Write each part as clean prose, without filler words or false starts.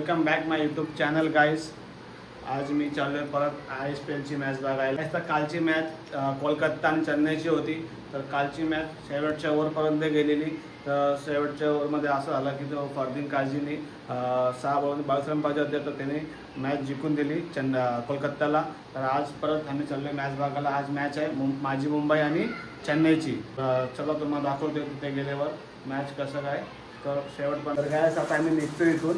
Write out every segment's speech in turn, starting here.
Welcome back माय YouTube channel guys. आज मी चालू आहे परत ISPLची मॅच बघायला. तर कालची मॅच कोलकाता आणि चेन्नईची होती. तर कालची मॅच शेवटच्या ओव्हरपर्यंत गेलेली. तर शेवटच्या ओव्हरमध्ये असं झालं की जो फरदीन काझीने 6 बॉल 22 रन पाहिजे होते, तर त्याने मॅच जिंकून दिली कोलकाताला. तर आज परत आम्ही चाललो आहे मॅच बघायला. आज मॅच आहे माझी मुंबई आणि चेन्नईची. चला तुम्हाला दाखवतो तिथे गेल्यावर मॅच कसं काय. तर शेवटपर्यंत काय आता आम्ही निघतो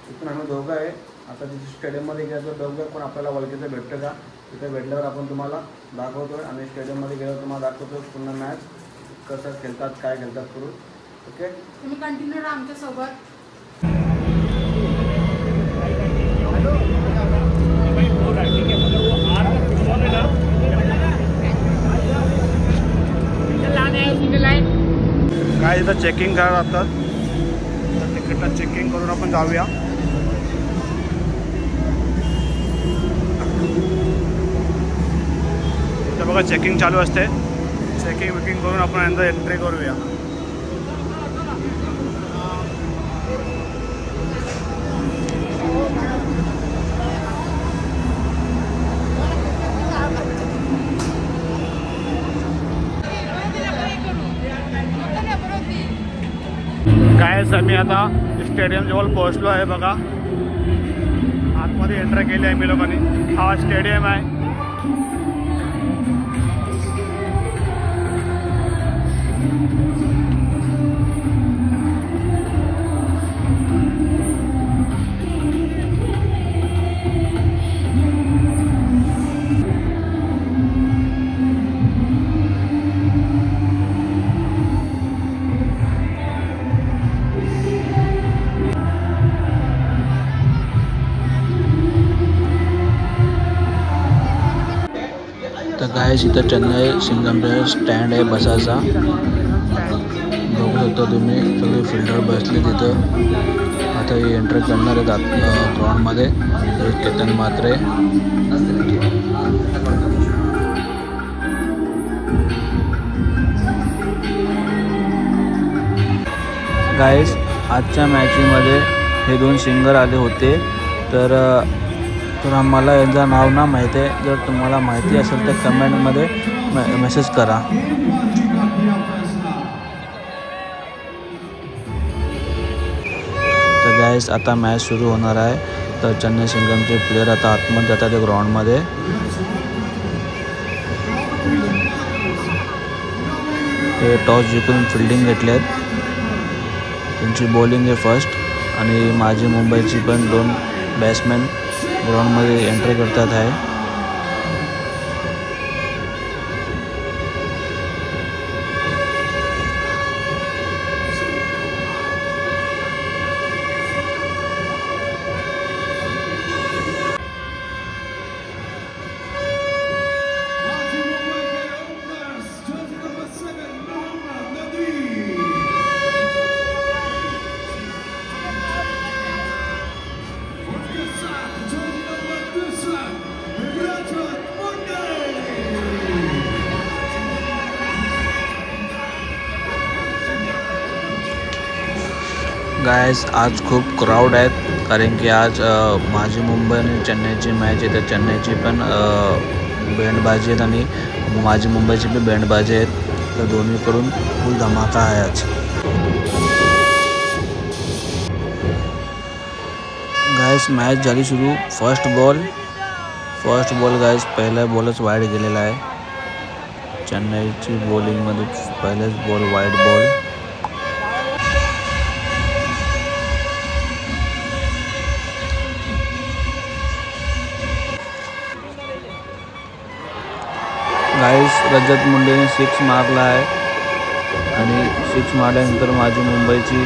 इथून आम्ही दोघं आहे. आता तिथे स्टेडियममध्ये गेलो दोघं कोण आपल्याला ओळखीचं भेटतं का, तिथे भेटल्यावर आपण तुम्हाला दाखवतो आणि स्टेडियममध्ये गेल्यावर तुम्हाला दाखवतो पूर्ण मॅच कसं खेळतात काय खेळतात करून. ओके, तुम्ही कंटिन्यू राहा आमच्या सोबत. काय इथं चेकिंग करायला लागतात, तर तिकीटला चेकिंग करून आपण जाऊया. इथं बघा चेकिंग चालू असते. चेकिंग विकिंग करून आपण अंदर एंट्री करूया. काय आम्ही आता स्टेडियम जवळ पोहोचलो आहे. बघा आतमध्ये एंट्री केली आहे मी लोकांनी. हा स्टेडियम आहे. तर गाइस इथं चेन्नई सिंगमचा स्टँड आहे बसाचा. बघू शकता तुम्ही सगळे फिल्डर बसले तिथं. आता हे एंट्री करणार आहेत ग्राउंडमध्ये. केतन म्हात्रे. गाइस आजच्या मॅचमध्ये हे 2 सिंगर आले होते. तर आम्हाला यांचं नाव ना माहिती आहे. जर तुम्हाला माहिती असेल तर कमेंटमध्ये मेसेज करा. तर गाइस आता मॅच सुरू होणार आहे. तर चेन्नई सिंगमचे प्लेयर आता आतमध्ये जातात त्या ग्राउंडमध्ये. ते टॉस जिंकून फिल्डिंग घेतले आहेत. त्यांची बॉलिंग आहे फर्स्ट आणि माझी मुंबईची पण 2 बॅट्समॅन ग्राउंडमध्ये एंट्री करतात आहे. गाइस आज खूप क्राऊड आहेत, कारण की आज माझी मुंबई आणि चेन्नईची मॅच आहे. तर चेन्नईची पण बँडबाजी आहेत आणि माझी मुंबईची पण बँडबाजी आहेत. तर दोन्हीकडून फुल धमाका आहे आज. गाइस मॅच झाली सुरू. फर्स्ट बॉल गाइस पहिला बॉलच वाईड गेलेला आहे. चेन्नईची बॉलिंगमध्ये पहिलाच बॉल वाईड बॉल. गाइस रजत मुंडेने 6 मारला आहे आणि 6 मारल्यानंतर माझी मुंबईची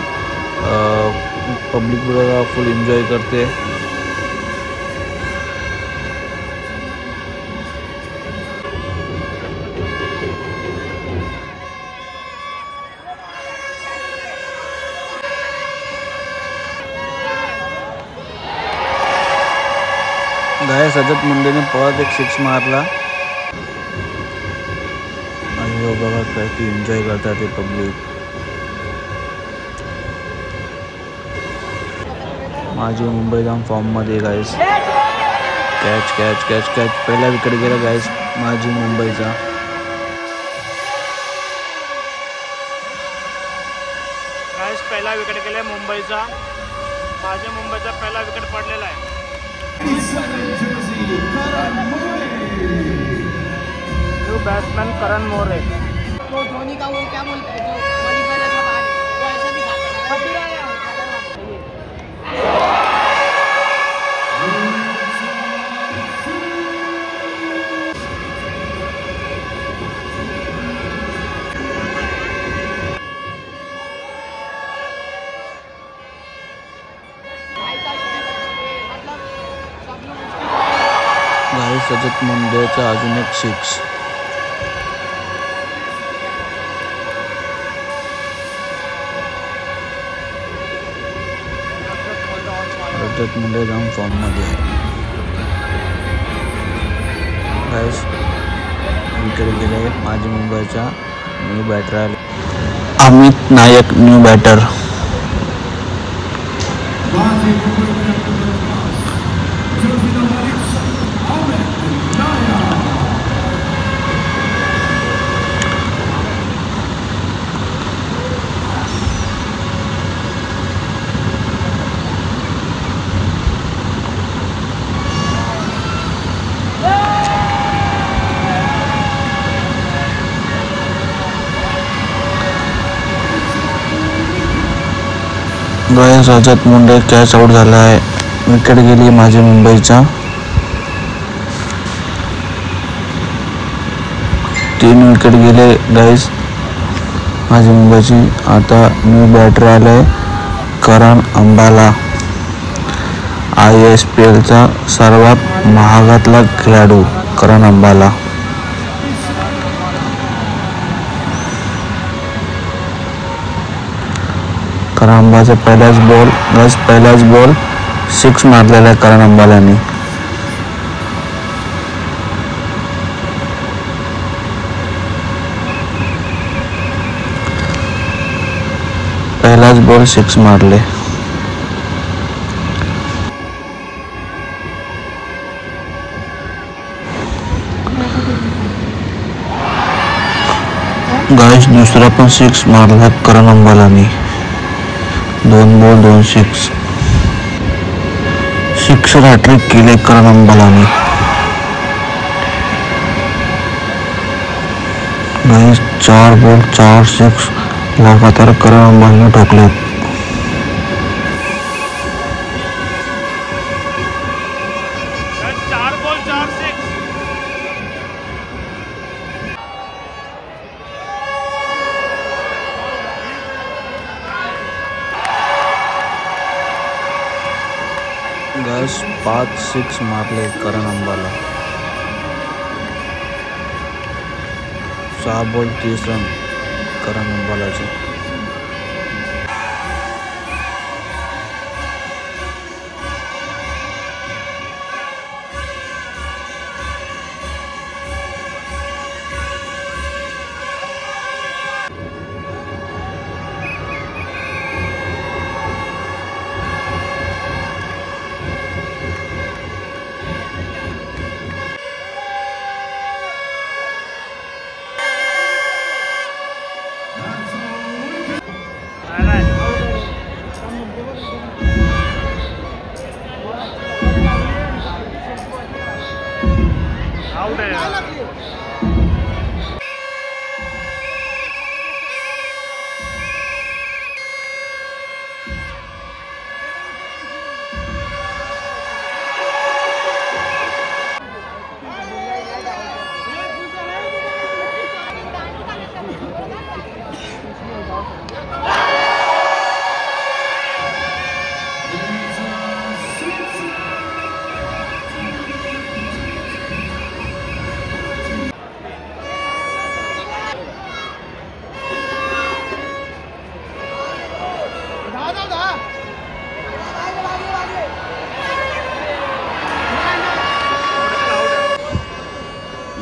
पब्लिक बरोबर फुल एन्जॉय करते. गाइस रजत मुंडेने परत एक 6 मारला. बघा किती एन्जॉय करतात ते पब्लिक. माझी मुंबई जाम फॉर्ममध्ये गाईस. कॅच कॅच कॅच कॅच पहिला विकेट गेला गाईस माझी मुंबईचा. गाईस पहिला विकेट गेला मुंबईचा. माझ्या मुंबईचा पहिला विकेट पडलेला आहे. न्यू बैट्समैन करण मोरे. तो धोनी का वो क्या बोलते हैं जो वॉलीबॉल ऐसा बाहर वो ऐसा भी खाता है. गाईस रजत मुंडेचा अजून एक 6. रजत मुंडे जाम फॉर्ममध्ये आहे. गाईस विकेट गेले माझी मुंबईचा न्यू बॅटर आले. अमित नायक न्यू बॅटर. गाईस रजत मुंडे कॅच आउट झाला आहे. विकेट गेली माझी मुंबईचा. 3 विकेट गेले गाईस माझी मुंबईची. आता न्यू बॅटर आलाय करण अंबाला. ISPLचा सर्वात महागातला खेळाडू करण अंबाला. करण अंबाचा पहिलाच बॉल 6 मारलेला आहे करण अंबालाने. पहिलाच बॉल 6 मारले. गाईस दुसरा पण 6 मारला करण अंबालाने. 2 बॉल 2 6. 6 हॅट्रिक केले करण अंबालाने. गाईस 4 बॉल 4 6 लगातार करण अंबालाने ठोकलेत. गाईस 5 6 मारले करण अंबाला. 6 बॉल 30 रन करण अंबालाचे.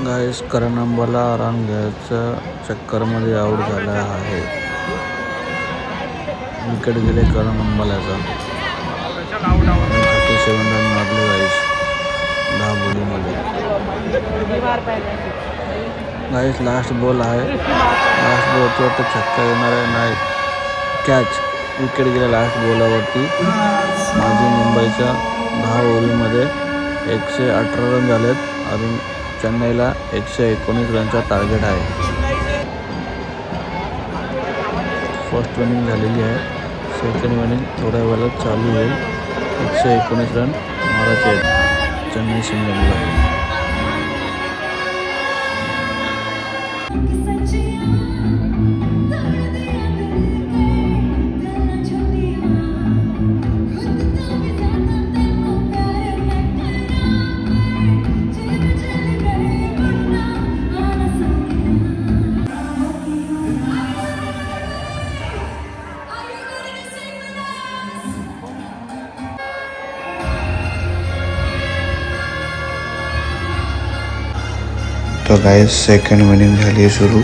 गाईस करण अंबाला रन घ्यायच्या चक्करमध्ये आउट झाला आहे. विकेट गेले करण अंबालाचा. 37 रन मारले गाईस 10 बॉलिंगमध्ये. गाईस लास्ट बॉल आहे. लास्ट बॉलवरती छक्का येणार आहे नाही, कॅच. विकेट गेल्या लास्ट बॉलावरती. माजी मुंबईच्या 10 ओव्हरमध्ये 118 रन झालेत. अजून चेन्नईला 119 रनचा टार्गेट आहे. फर्स्ट इनिंग झालेली आहे. सेकंड इनिंग थोड्या वेळात चालू होईल. 119 रन मारायचे आहेत चेन्नई सिंगलला. तो गाइस सेकंड इनिंग झाली सुरू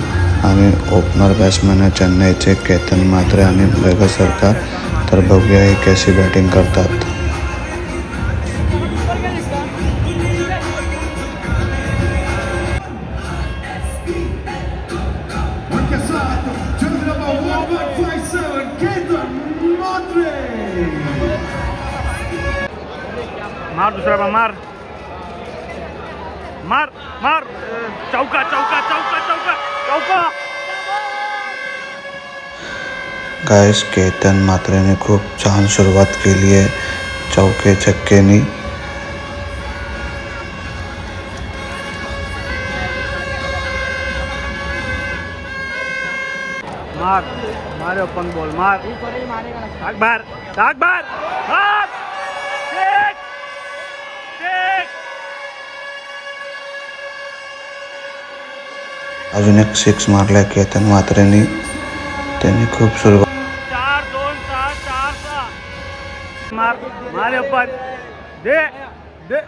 आणि ओपनर बॅट्समॅन आहे चेन्नईचे केतन म्हात्रे आणि वेगळ सरकार. तर बघूया हे कशी बॅटिंग करतात. मार दुसरा बॉल, मार मार मार. चौका चौका चौका चौका चौका. गाइस केतन म्हात्रेने खूप छान सुरुवात केली आहे चौके छक्केनी. मार मारे ओपन बॉल, मार अकबर अकबर मार. अजून एक 6 मारला केतन म्हात्रेने. त्यांनी खूप सुरुवात. 4-2-6 मार मारे ओपन दे दे.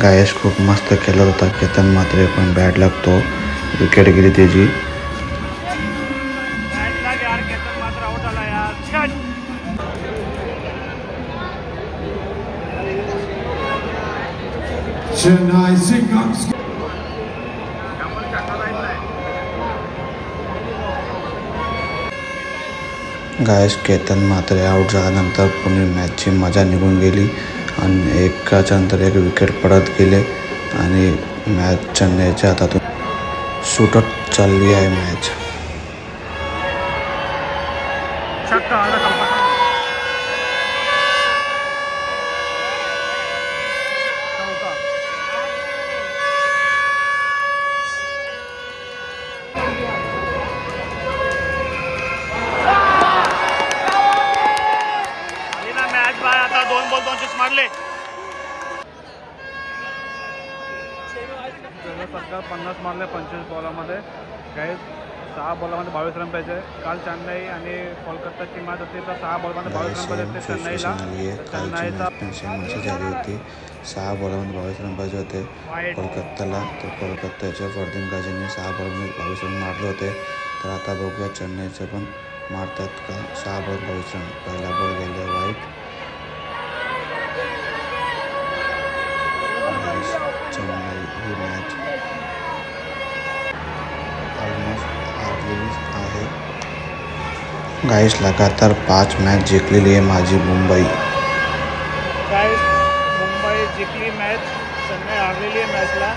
गायस खूप मस्त केला होता केतन म्हात्रे, पण बॅड लागतो. विकेट गेली त्याची. गायस केतन म्हात्रे आउट झाल्यानंतर पुणे मॅचची मजा निघून गेली आणि एकाच्या नंतर एक विकेट पडत गेले आणि मॅच चेन्नईच्या हातातून सुटत चालली आहे मॅच. आता 2 बॉल 2 6 मारले. 50 मारले 25 बॉलामध्ये. काही 6 बॉलामध्ये 22 रन पाहिजे. काल चेन्नई आणि कोलकाताची मॅच होती तर 6 बॉलमध्ये 22 रन पाहिजे चेन्नईला. चेन्नईचा झाली होती. 6 बॉलामध्ये 22 रन पाहिजे होते कोलकाताला. तर कोलकाताच्या फर्दिनगाजींनी 6 बॉलमध्ये 22 रन मारले होते. तर आता बघूया चेन्नईचे पण मारतात का 6 बॉल 22 रन. पहिला बॉल गेले वाईट. चेन्नई ही मॅच ऑलमोस्ट हारलेली आहे. गाइस लगातार 5 मॅच जिंकलेली आहे माझी मुंबई. गाइस मुंबई जिंकली मॅच, चेन्नई हारलेली आहे मॅचला.